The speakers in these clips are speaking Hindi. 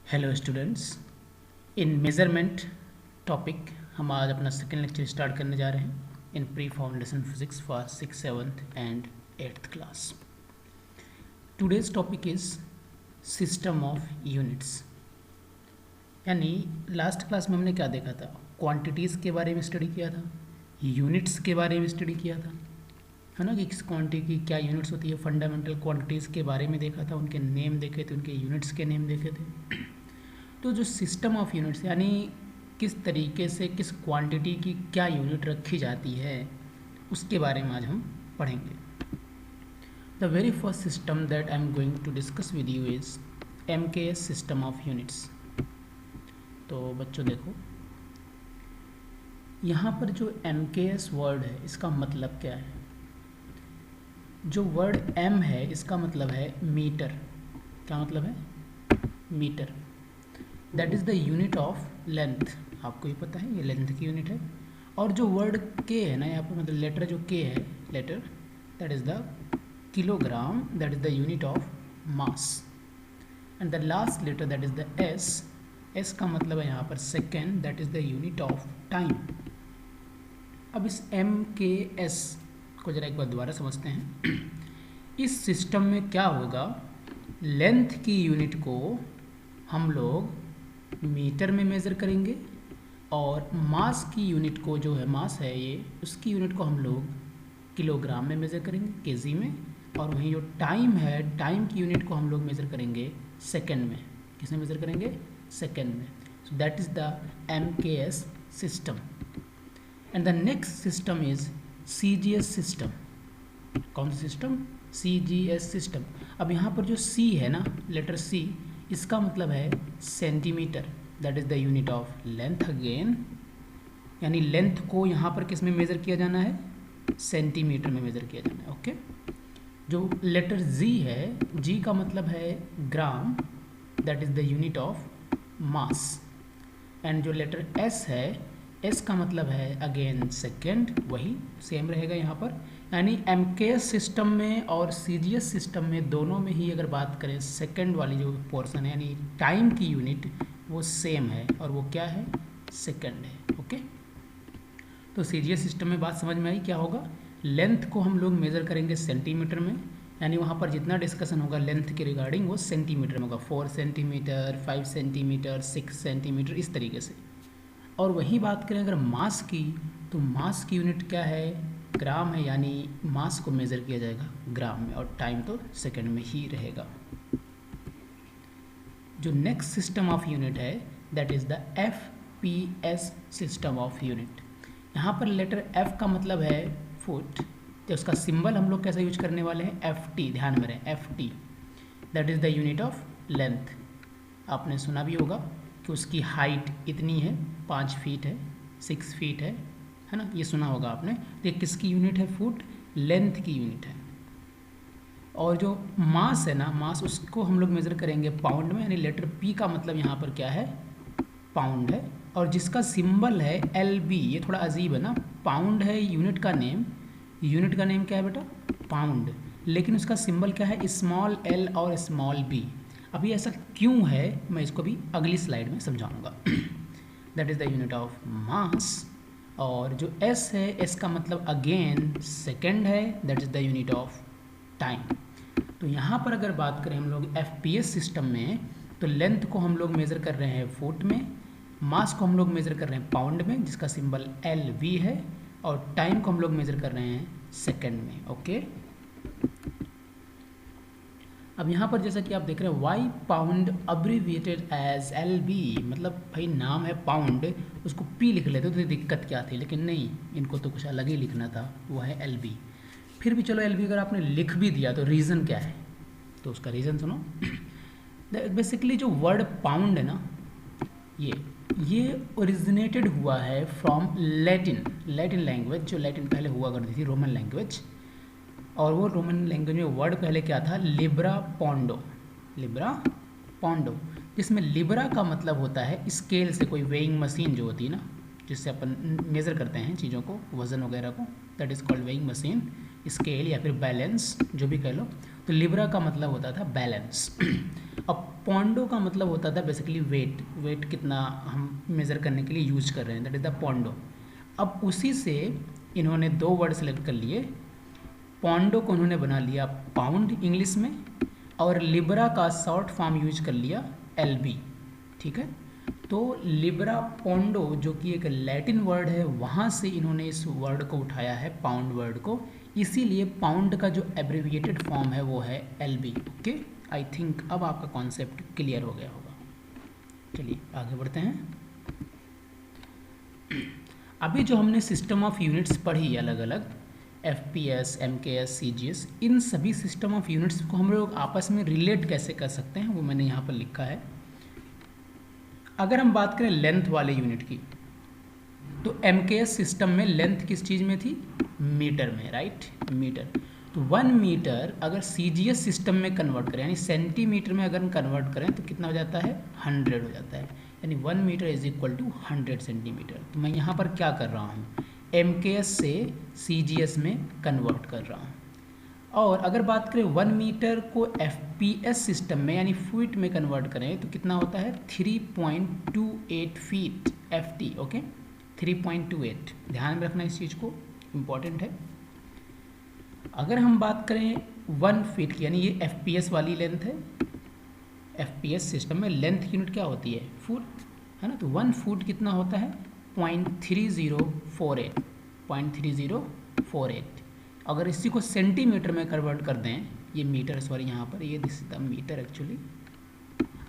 Hello students. इन मेज़रमेंट टॉपिक हम आज अपना सेकेंड लेक्चर स्टार्ट करने जा रहे हैं इन pre foundation physics for 6th 7th and 8th class. Today's topic is system of units. यानी लास्ट क्लास में हमने क्या देखा था, क्वांटिटीज़ के बारे में स्टडी किया था, यूनिट्स के बारे में स्टडी किया था, है ना, कि किस क्वांटिटी की क्या यूनिट्स होती है। फंडामेंटल क्वांटिटीज़ के बारे में देखा था, उनके नेम देखे थे, उनके यूनिट्स के नेम देखे थे। तो जो सिस्टम ऑफ यूनिट्स यानी किस तरीके से किस क्वांटिटी की क्या यूनिट रखी जाती है उसके बारे में आज हम पढ़ेंगे। The very first system that I am going to discuss with you is MKS system of units. तो बच्चों देखो, यहाँ पर जो MKS वर्ड है इसका मतलब क्या है। जो वर्ड M है इसका मतलब है मीटर। क्या मतलब है? Metre. That is the unit of length. आपको ये पता है, ये लेंथ की यूनिट है। और जो वर्ड के है ना यहाँ पर, मतलब लेटर जो के है, letter, that is the kilogram, that is the unit of mass. And the last letter that is the S. S का मतलब है यहाँ पर second, that is the unit of time. अब इस MKS को जरा एक बार दोबारा समझते हैं। इस सिस्टम में क्या होगा, लेंथ की यूनिट को हम लोग मीटर में मेज़र करेंगे और मास की यूनिट को, जो है मास है ये, उसकी यूनिट को हम लोग किलोग्राम में मेज़र करेंगे, केजी में। और वहीं जो टाइम है, टाइम की यूनिट को हम लोग मेज़र करेंगे सेकंड में। किसमें मेज़र करेंगे? सेकंड में। So that is the MKS system. And the next system is CGS system. कौन सा सिस्टम? CGS system. अब यहाँ पर जो C है ना, लेटर C, इसका मतलब है centimetre, that is the unit of length again. यानी लेंथ को यहाँ पर किस में मेज़र किया जाना है? सेंटीमीटर में मेज़र किया जाना है। ओके। जो लेटर G है, G का मतलब है gram, that is the unit of mass. And जो लेटर S है, S का मतलब है अगेन सेकेंड, वही सेम रहेगा यहाँ पर। यानी MKS सिस्टम में और CGS सिस्टम में, दोनों में ही अगर बात करें, सेकंड वाली जो पोर्शन है यानी टाइम की यूनिट, वो सेम है। और वो क्या है? सेकंड है। ओके। तो CGS सिस्टम में बात समझ में आई क्या होगा। लेंथ को हम लोग मेज़र करेंगे सेंटीमीटर में, यानी वहाँ पर जितना डिस्कशन होगा लेंथ के रिगार्डिंग वो सेंटीमीटर में होगा। 4 सेंटीमीटर, 5 सेंटीमीटर, 6 सेंटीमीटर, इस तरीके से। और वही बात करें अगर मास की, तो मास की यूनिट क्या है? ग्राम है, यानी मास को मेज़र किया जाएगा ग्राम में, और टाइम तो सेकंड में ही रहेगा। जो नेक्स्ट सिस्टम ऑफ यूनिट है, that is the FPS system of unit. यहाँ पर लेटर F का मतलब है फुट। तो उसका सिंबल हम लोग कैसे यूज करने वाले हैं? FT। ध्यान में रहे, FT, that is the unit of length. आपने सुना भी होगा कि उसकी हाइट इतनी है, 5 फीट है, 6 फीट है ना, ये सुना होगा आपने। तो ये किसकी यूनिट है? फुट, लेंथ की यूनिट है। और जो मास है ना, मास, उसको हम लोग मेज़र करेंगे पाउंड में, यानी लेटर P का मतलब यहाँ पर क्या है? पाउंड है। और जिसका सिंबल है LB, ये थोड़ा अजीब है ना, पाउंड है यूनिट का नेम। यूनिट का नेम क्या है बेटा? पाउंड। लेकिन उसका सिंबल क्या है? स्मॉल l और स्मॉल b। अभी ऐसा क्यों है मैं इसको भी अगली स्लाइड में समझाऊंगा। That is the unit of मास। और जो S है, S का मतलब अगेन सेकंड है, that is the unit of time. तो यहाँ पर अगर बात करें हम लोग FPS सिस्टम में, तो लेंथ को हम लोग मेज़र कर रहे हैं फुट में, मास को हम लोग मेज़र कर रहे हैं पाउंड में, जिसका सिंबल LV है, और टाइम को हम लोग मेज़र कर रहे हैं सेकंड में। ओके। अब यहाँ पर जैसा कि आप देख रहे हैं, why pound abbreviated as LB, मतलब भाई नाम है पाउंड, उसको P लिख लेते तो दिक्कत क्या थी, लेकिन नहीं, इनको तो कुछ अलग ही लिखना था, वो है LB। फिर भी चलो LB अगर आपने लिख भी दिया तो रीज़न क्या है? तो उसका रीज़न सुनो। बेसिकली जो वर्ड पाउंड है ना, ये ओरिजिनेटेड हुआ है फ्रॉम लैटिन लैंग्वेज। जो लैटिन पहले हुआ करती थी, रोमन लैंग्वेज। और वो रोमन लैंग्वेज में वर्ड पहले क्या था? लिब्रा पोंडो। लिब्रा पोंडो, जिसमें लिब्रा का मतलब होता है स्केल से, कोई वेइंग मशीन जो होती है ना, जिससे अपन मेज़र करते हैं चीज़ों को, वज़न वगैरह को, that is called weighing machine, scale या फिर बैलेंस, जो भी कह लो। तो लिब्रा का मतलब होता था बैलेंस। अब पॉन्डो का मतलब होता था बेसिकली वेट, वेट कितना हम मेज़र करने के लिए यूज कर रहे हैं, दैट इज़ द पॉन्डो। अब उसी से इन्होंने दो वर्ड सेलेक्ट कर लिए, पॉन्डो को उन्होंने बना लिया पाउंड इंग्लिश में, और लिब्रा का शॉर्ट फॉर्म यूज कर लिया एलबी, ठीक है। तो लिब्रा पॉन्डो जो कि एक लैटिन वर्ड है, वहाँ से इन्होंने इस वर्ड को उठाया है, पाउंड वर्ड को, इसीलिए पाउंड का जो एब्रिविएटेड फॉर्म है वो है एलबी। ओके, आई थिंक अब आपका कॉन्सेप्ट क्लियर हो गया होगा। चलिए आगे बढ़ते हैं। अभी जो हमने सिस्टम ऑफ यूनिट्स पढ़ी अलग अलग, FPS, MKS, CGS, इन सभी सिस्टम ऑफ यूनिट्स को हम लोग आपस में रिलेट कैसे कर सकते हैं वो मैंने यहाँ पर लिखा है। अगर हम बात करें लेंथ वाले यूनिट की, तो MKS सिस्टम में लेंथ किस चीज़ में थी, मीटर में, राइट, मीटर। तो 1 मीटर अगर CGS सिस्टम में कन्वर्ट करें, यानी सेंटीमीटर में अगर हम कन्वर्ट करें तो कितना हो जाता है, 100 हो जाता है, यानी 1 meter is equal to 100 centimeter. तो मैं यहाँ पर क्या कर रहा हूँ, MKS से CGS में कन्वर्ट कर रहा हूँ। और अगर बात करें 1 मीटर को FPS सिस्टम में यानी फीट में कन्वर्ट करें तो कितना होता है, 3.28 फीट FT। ओके, 3.28, ध्यान में रखना इस चीज़ को, इम्पॉर्टेंट है। अगर हम बात करें 1 फीट की, यानी ये FPS वाली लेंथ है, FPS सिस्टम में लेंथ यूनिट क्या होती है, फुट, है ना। तो 1 फुट कितना होता है, 0.3048, 0.3048। अगर इसी को सेंटीमीटर में कन्वर्ट कर दें, ये मीटर, सॉरी यहाँ पर ये दिस द मीटर एक्चुअली,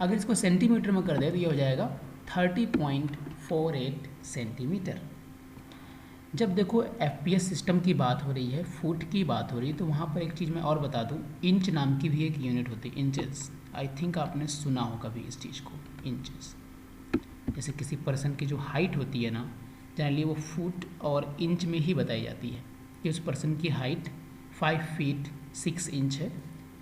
अगर इसको सेंटीमीटर में कर दें तो ये हो जाएगा 30.48 सेंटीमीटर। जब देखो FPS सिस्टम की बात हो रही है, फुट की बात हो रही है, तो वहाँ पर एक चीज़ मैं और बता दूँ, इंच नाम की भी एक यूनिट होती है, इंचेस। आई थिंक आपने सुना होगा भी इस चीज़ को, इंचेस। जैसे किसी पर्सन की जो हाइट होती है ना, जनरली वो फुट और इंच में ही बताई जाती है कि उस पर्सन की हाइट 5 फीट 6 इंच है,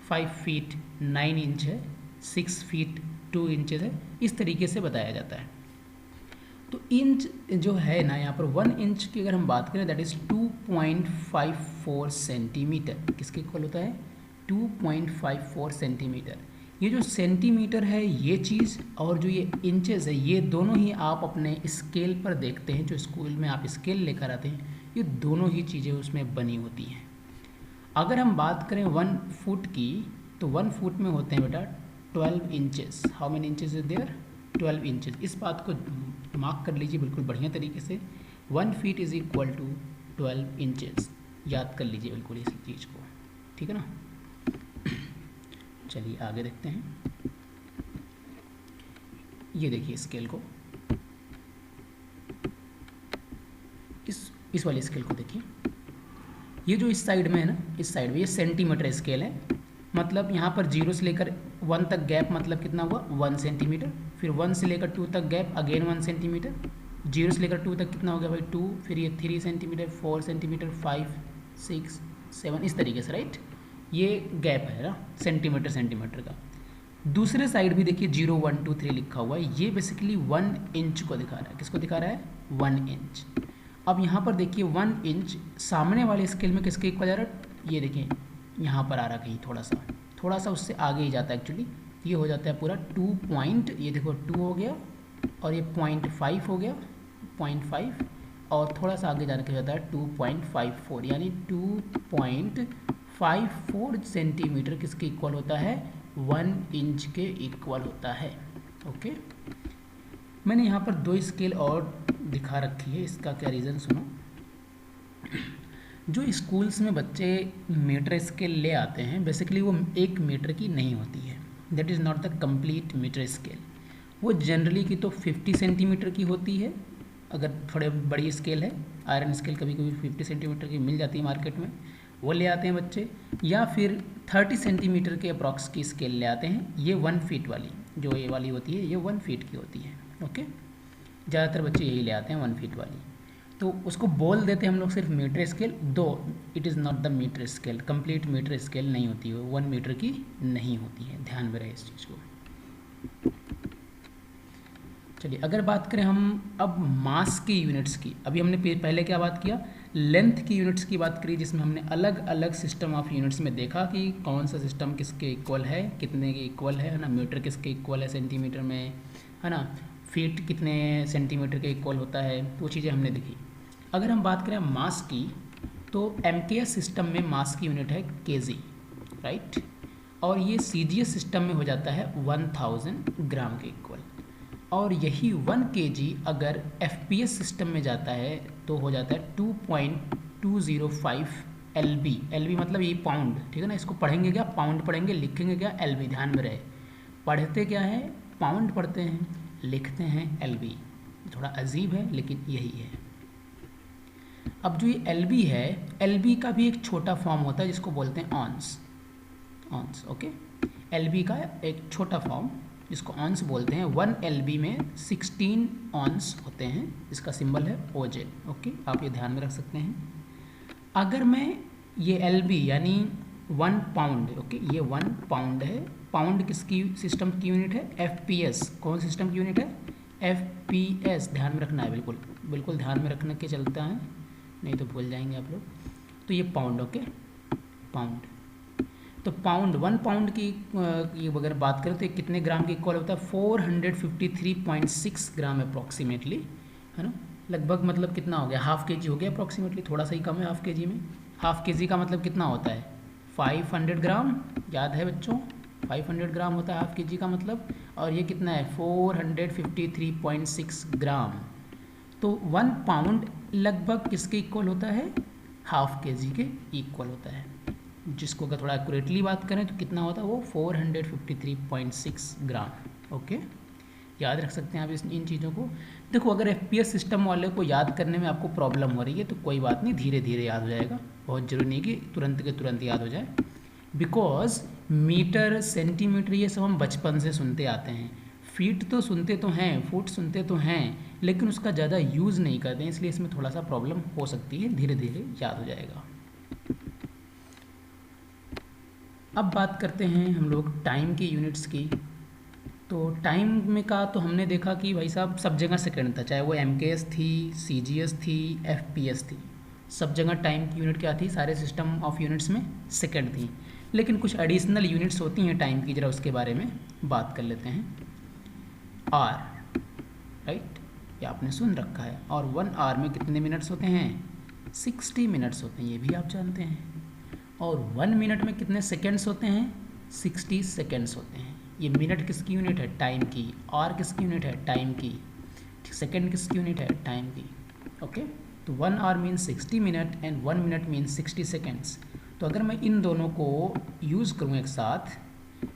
5 फीट 9 इंच है, 6 फीट 2 इंचेस है, इस तरीके से बताया जाता है। तो इंच जो है ना, यहाँ पर 1 इंच की अगर हम बात करें, दैट इज़ 2.54 सेंटीमीटर। किसके इक्वल होता है, 2.54 सेंटीमीटर। ये जो सेंटीमीटर है ये चीज़, और जो ये इंचेस है, ये दोनों ही आप अपने स्केल पर देखते हैं, जो स्कूल में आप स्केल लेकर आते हैं, ये दोनों ही चीज़ें उसमें बनी होती हैं। अगर हम बात करें 1 फुट की, तो 1 फुट में होते हैं बेटा 12 inches. How many inches is there, 12 inches. इस बात को मार्क कर लीजिए बिल्कुल बढ़िया तरीके से, 1 feet is equal to 12 inches, याद कर लीजिए बिल्कुल इसी चीज़ को, ठीक है ना। चलिए आगे देखते हैं। ये देखिए स्केल को, इस वाली स्केल को देखिए, ये जो इस साइड में है ना, इस साइड में ये सेंटीमीटर स्केल है, मतलब यहाँ पर 0 से लेकर 1 तक गैप मतलब कितना हुआ, 1 सेंटीमीटर। फिर 1 से लेकर 2 तक गैप अगेन 1 सेंटीमीटर। 0 से लेकर 2 तक कितना हो गया भाई, 2, फिर ये 3 सेंटीमीटर, 4 सेंटीमीटर, 5, 6, 7, इस तरीके से, राइट। ये गैप है ना सेंटीमीटर का। दूसरे साइड भी देखिए 0, 1, 2, 3 लिखा हुआ है, ये बेसिकली 1 इंच को दिखा रहा है। किसको दिखा रहा है, 1 इंच। अब यहाँ पर देखिए 1 इंच सामने वाले स्केल में किसके इक्वल जा रहा है, ये देखिए यहाँ पर आ रहा कहीं थोड़ा सा उससे आगे ही जाता है एक्चुअली, ये हो जाता है पूरा 2 ये देखो 2 हो गया, और ये 0.5 हो गया, 0.5, और थोड़ा सा आगे जाने के जाता है 2.54, यानी 2.54 सेंटीमीटर किसके इक्वल होता है, 1 इंच के इक्वल होता है। ओके, मैंने यहाँ पर 2 स्केल और दिखा रखी है, इसका क्या रीज़न सुनो। जो स्कूल्स में बच्चे मीटर स्केल ले आते हैं, बेसिकली वो 1 मीटर की नहीं होती है, that is not the complete meter scale. वो जनरली की तो 50 सेंटीमीटर की होती है, अगर थोड़े बड़ी स्केल है, आयरन स्केल कभी कभी 50 सेंटीमीटर की मिल जाती है मार्केट में, वो ले आते हैं बच्चे, या फिर 30 सेंटीमीटर के अप्रॉक्स की स्केल ले आते हैं। ये 1 फीट वाली जो ये वाली होती है, ये 1 फीट की होती है। ओके, ज़्यादातर बच्चे यही ले आते हैं 1 फीट वाली, तो उसको बोल देते हैं हम लोग सिर्फ मीटर स्केल, दो it is not the meter scale, complete meter scale नहीं होती है, 1 मीटर की नहीं होती है, ध्यान में रहे इस चीज़ को। चलिए अगर बात करें हम अब मास की यूनिट्स की, अभी हमने पहले क्या बात किया, लेंथ की यूनिट्स की बात करी, जिसमें हमने अलग अलग सिस्टम ऑफ यूनिट्स में देखा कि कौन सा सिस्टम किसके इक्वल है, कितने के इक्वल है ना, मीटर किसके इक्वल है सेंटीमीटर में, है ना, फीट कितने सेंटीमीटर के इक्वल होता है, वो चीज़ें हमने देखी। अगर हम बात करें मास की, तो एमकेएस सिस्टम में मास की यूनिट है केजी, राइट, और ये सीजीएस सिस्टम में हो जाता है 1000 ग्राम के इक्वल, और यही 1 kg अगर एफपीएस सिस्टम में जाता है तो हो जाता है 2.205 एलबी। एलबी मतलब ये पाउंड, ठीक है ना, इसको पढ़ेंगे क्या, पाउंड पढ़ेंगे, लिखेंगे क्या, एलबी, ध्यान में रहे, पढ़ते क्या है, पाउंड पढ़ते हैं, लिखते हैं एलबी। थोड़ा अजीब है लेकिन यही है। अब जो ये एलबी है, एलबी का भी एक छोटा फॉर्म होता है जिसको बोलते हैं ऑन्स, ऑन्स, ओके, एलबी का एक छोटा फॉर्म जिसको ऑन्स बोलते हैं। 1 LB में 16 ऑन्स होते हैं, इसका सिंबल है ओजे, ओके, आप ये ध्यान में रख सकते हैं। अगर मैं ये LB यानी 1 पाउंड, ओके, ये 1 पाउंड है, पाउंड किसकी सिस्टम की यूनिट है, एफपीएस, कौन सिस्टम की यूनिट है, एफपीएस, ध्यान में रखना है, बिल्कुल बिल्कुल ध्यान में रखने के चलता है, नहीं तो भूल जाएंगे आप लोग। तो ये पाउंड, ओके, पाउंड, तो पाउंड 1 पाउंड की ये अगर बात करें तो कितने ग्राम के इक्वल होता है, 453.6 ग्राम अप्रॉक्सीमेटली, है ना, लगभग, मतलब कितना हो गया, हाफ के जी हो गया अप्रॉक्सीमेटली, थोड़ा सा ही कम है हाफ के जी में। हाफ के जी का मतलब कितना होता है, 500 ग्राम, याद है बच्चों, 500 ग्राम होता है हाफ के जी का मतलब, और ये कितना है 453.6 ग्राम। तो 1 पाउंड लगभग किसके इक्वल होता है, हाफ के जी के इक्वल होता है, जिसको अगर थोड़ा एक्यूरेटली बात करें तो कितना होता है वो 453.6 ग्राम, ओके, याद रख सकते हैं आप इन चीज़ों को। देखो अगर एफपीएस सिस्टम वाले को याद करने में आपको प्रॉब्लम हो रही है तो कोई बात नहीं, धीरे धीरे याद हो जाएगा, बहुत जरूरी नहीं कि तुरंत के तुरंत याद हो जाए, बिकॉज मीटर सेंटीमीटर ये सब हम बचपन से सुनते आते हैं, फीट तो सुनते तो हैं, फुट सुनते तो हैं, लेकिन उसका ज़्यादा यूज़ नहीं करते हैं, इसलिए इसमें थोड़ा सा प्रॉब्लम हो सकती है, धीरे धीरे याद हो जाएगा। अब बात करते हैं हम लोग टाइम की यूनिट्स की। तो टाइम में का तो हमने देखा कि भाई साहब सब जगह सेकंड था, चाहे वो एमकेएस थी, सीजीएस थी, एफपीएस थी, सब जगह टाइम की यूनिट क्या थी, सारे सिस्टम ऑफ यूनिट्स में सेकंड थी। लेकिन कुछ एडिशनल यूनिट्स होती हैं टाइम की, जरा उसके बारे में बात कर लेते हैं। आर, राइट, ये आपने सुन रखा है, और 1 आवर में कितने मिनट्स होते हैं, 60 मिनट्स होते हैं, ये भी आप जानते हैं। और 1 मिनट में कितने सेकेंड्स होते हैं, 60 सेकेंड्स होते हैं। ये मिनट किसकी यूनिट है, टाइम की, और किसकी यूनिट है, टाइम की, सेकेंड किसकी यूनिट है, टाइम की, ओके। तो 1 hour means 60 minute and 1 minute means 60 seconds. तो अगर मैं इन दोनों को यूज़ करूँ एक साथ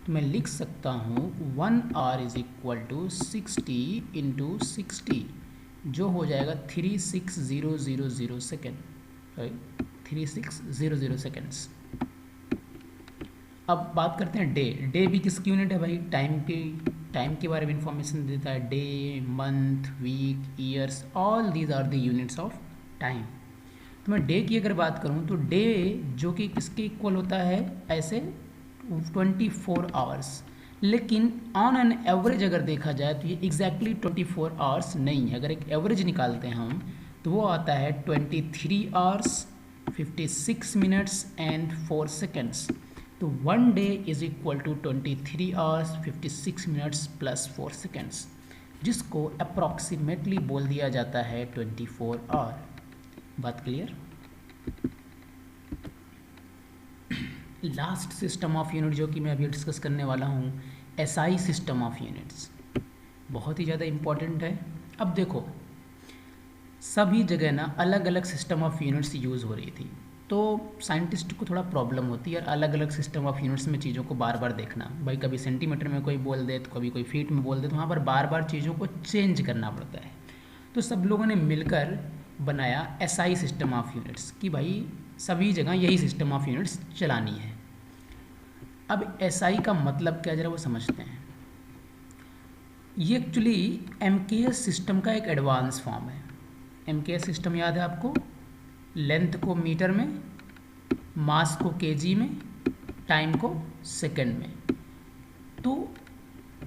तो मैं लिख सकता हूँ 1 hour is equal to 60 into 60, जो हो जाएगा 36000 सेकेंड, राइट, 3600 सेकेंड्स। अब बात करते हैं डे। डे भी किसकी यूनिट है भाई, टाइम के बारे में इंफॉर्मेशन देता है, day, month, week, years, all these are the units of time. तो मैं डे की अगर बात करूं तो डे जो कि किसके इक्वल होता है, ऐसे 24 आवर्स, लेकिन ऑन एन एवरेज अगर देखा जाए तो ये एग्जैक्टली 24 आवर्स नहीं है। अगर एक एवरेज निकालते हैं हम तो वो आता है 23 आवर्स 56 मिनट्स एंड 4 सेकेंड्स। तो 1 day is equal to 23 hours 56 minutes plus 4 seconds, जिसको अप्रॉक्सीमेटली बोल दिया जाता है 24 आवर। बात clear. Last system of unit जो कि मैं अभी डिस्कस करने वाला हूँ, एसआई सिस्टम ऑफ यूनिट्स, बहुत ही ज़्यादा इम्पॉर्टेंट है। अब देखो सभी जगह ना अलग अलग सिस्टम ऑफ यूनिट्स यूज़ हो रही थी, तो साइंटिस्ट को थोड़ा प्रॉब्लम होती है अलग अलग सिस्टम ऑफ यूनिट्स में चीज़ों को बार बार देखना। भाई कभी सेंटीमीटर में कोई बोल दे तो कभी कोई फीट में बोल दे, तो वहाँ पर बार बार चीज़ों को चेंज करना पड़ता है। तो सब लोगों ने मिलकर बनाया एसआई सिस्टम ऑफ यूनिट्स कि भाई सभी जगह यही सिस्टम ऑफ यूनिट्स चलानी है। अब एसआई का मतलब क्या, जरा वो समझते हैं। ये एक्चुअली एमकेएस सिस्टम का एक एडवांस फॉर्म है। एमकेएस सिस्टम याद है आपको, लेंथ को मीटर में, मास को केजी में, टाइम को सेकंड में। तो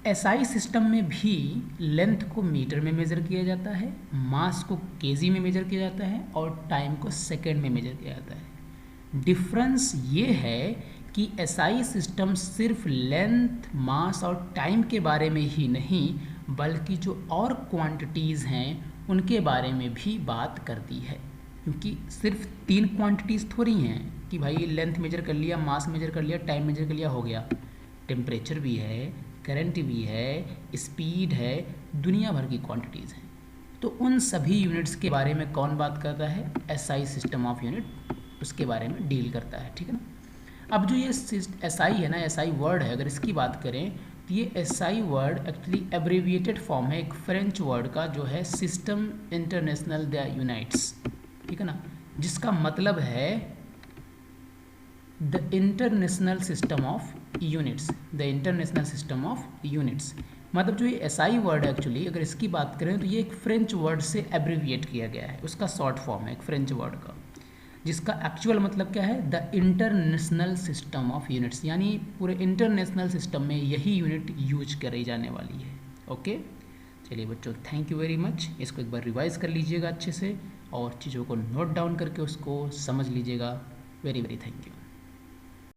एसआई सिस्टम में भी लेंथ को मीटर में मेज़र किया जाता है, मास को केजी में मेज़र किया जाता है और टाइम को सेकंड में मेज़र किया जाता है। डिफरेंस ये है कि एसआई सिस्टम सिर्फ लेंथ, मास और टाइम के बारे में ही नहीं बल्कि जो और क्वांटिटीज़ हैं उनके बारे में भी बात करती है, क्योंकि सिर्फ 3 क्वांटिटीज़ थोड़ी हैं कि भाई लेंथ मेजर कर लिया, मास मेजर कर लिया, टाइम मेजर कर लिया, हो गया। टेम्परेचर भी है, करंट भी है, स्पीड है, दुनिया भर की क्वांटिटीज़ हैं। तो उन सभी यूनिट्स के बारे में कौन बात करता है? एसआई सिस्टम ऑफ यूनिट उसके बारे में डील करता है, ठीक है ना। अब जो ये एसआई है ना, एसआई वर्ड है, अगर इसकी बात करें तो ये SI word actually abbreviated form है एक फ्रेंच वर्ड का जो है सिस्टम इंटरनेशनल द यूनाइट्स, ठीक है ना, जिसका मतलब है the international system of units, the international system of units. मतलब जो ये एसआई वर्ड है एक्चुअली अगर इसकी बात करें तो ये एक फ्रेंच वर्ड से एब्रीविएट किया गया है, उसका शॉर्ट फॉर्म है एक फ्रेंच वर्ड का, जिसका एक्चुअल मतलब क्या है? The international system of units, यानी पूरे इंटरनेशनल सिस्टम में यही यूनिट यूज करी जाने वाली है। ओके, चलिए बच्चों, थैंक यू वेरी मच। इसको एक बार रिवाइज कर लीजिएगा अच्छे से और चीज़ों को नोट डाउन करके उसको समझ लीजिएगा। Very very thank you.